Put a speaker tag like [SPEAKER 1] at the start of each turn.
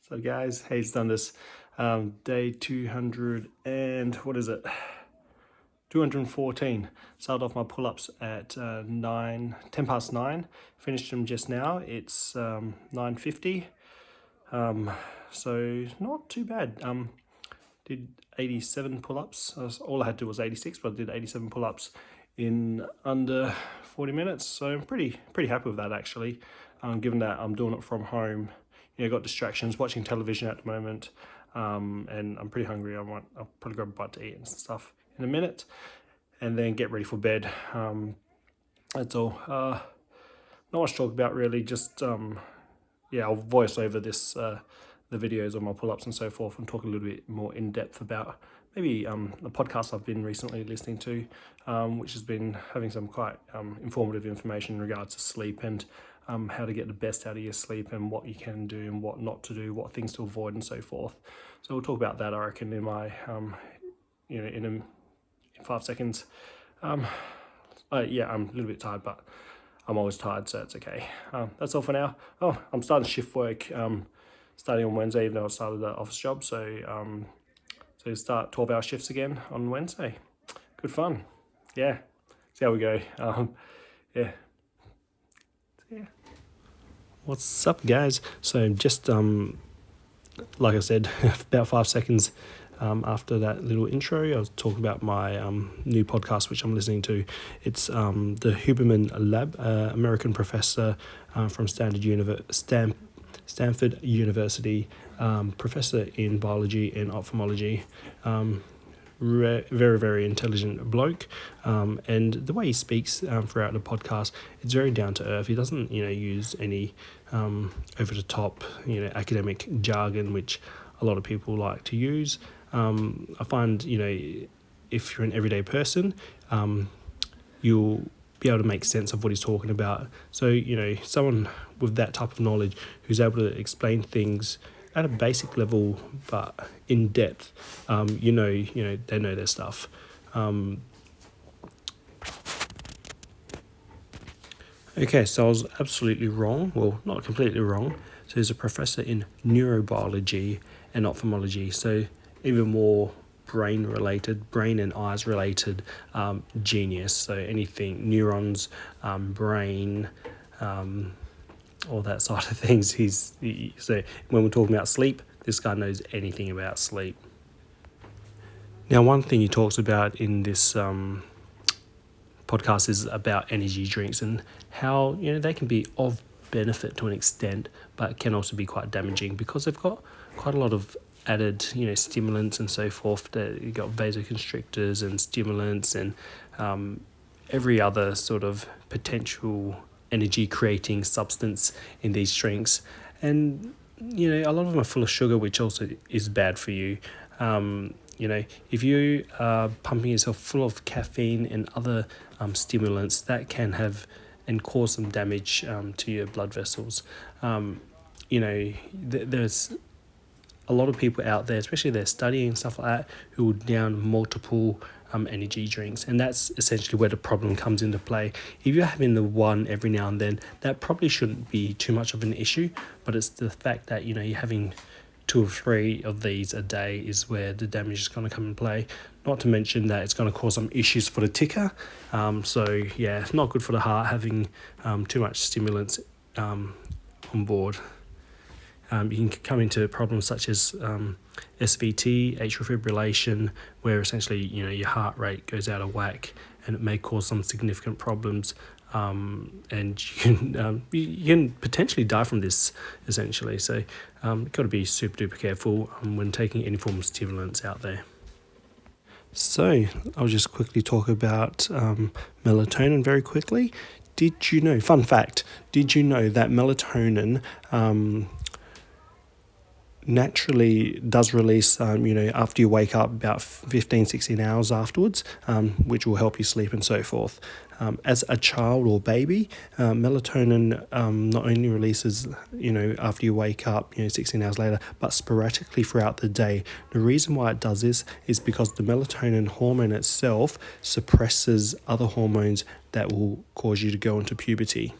[SPEAKER 1] So guys, Hayes done this day 200 and what is it? 214. Started off my pull-ups at 10 past 9. Finished them just now. It's 9:50. So not too bad. Did 87 pull-ups. All I had to do was 86, but I did 87 pull-ups in under 40 minutes. So I'm pretty happy with that actually. Given that I'm doing it from home. Got distractions, watching television at the moment, and I'm pretty hungry. I'll probably grab a bite to eat and stuff in a minute, and then get ready for bed. That's all. Not much to talk about really. Just I'll voice over this the videos of my pull-ups and so forth, and talk a little bit more in depth about maybe the podcast I've been recently listening to, which has been having some quite informative information in regards to sleep and how to get the best out of your sleep and what you can do and what not to do, what things to avoid and so forth. So we'll talk about that, I reckon, in my, in 5 seconds. I'm a little bit tired, but I'm always tired, so it's okay. That's all for now. Oh, I'm starting shift work, starting on Wednesday, even though I started the office job. So start 12-hour shifts again on Wednesday. Good fun. Yeah. See how we go. Yeah. What's up, guys? So just like I said, about 5 seconds after that little intro, I was talking about my new podcast which I'm listening to. It's the Huberman Lab, American professor from Stanford University, professor in biology and ophthalmology. Very, very intelligent bloke, and the way he speaks throughout the podcast, it's very down to earth. He doesn't, use any over the top, academic jargon, which a lot of people like to use. I find, if you're an everyday person, you'll be able to make sense of what he's talking about. So, someone with that type of knowledge who's able to explain things at a basic level, but in depth, they know their stuff. Okay, so I was absolutely wrong. Well, not completely wrong. So he's a professor in neurobiology and ophthalmology. So even more brain and eyes related, genius. So anything, neurons, brain, all that side of things. So when we're talking about sleep, this guy knows anything about sleep. Now, one thing he talks about in this podcast is about energy drinks and how they can be of benefit to an extent, but can also be quite damaging because they've got quite a lot of added stimulants and so forth. You've got vasoconstrictors and stimulants and every other sort of potential energy creating substance in these drinks, and a lot of them are full of sugar, which also is bad for you. If you are pumping yourself full of caffeine and other stimulants, that can have and cause some damage to your blood vessels. There's a lot of people out there, especially they're studying and stuff like that, who will down multiple energy drinks, and that's essentially where the problem comes into play. If you're having the one every now and then, that probably shouldn't be too much of an issue, but it's the fact that you're having 2 or 3 of these a day is where the damage is going to come in play. Not to mention that it's going to cause some issues for the ticker. So yeah, it's not good for the heart having too much stimulants on board. You can come into problems such as SVT, atrial fibrillation, where essentially your heart rate goes out of whack, and it may cause some significant problems. And you can potentially die from this essentially. So you've got to be super duper careful when taking any form of stimulants out there. So I'll just quickly talk about melatonin very quickly. Fun fact, did you know that melatonin naturally does release, after you wake up about 15-16 hours afterwards, which will help you sleep and so forth. As a child or baby, melatonin not only releases, after you wake up, 16 hours later, but sporadically throughout the day. The reason why it does this is because the melatonin hormone itself suppresses other hormones that will cause you to go into puberty.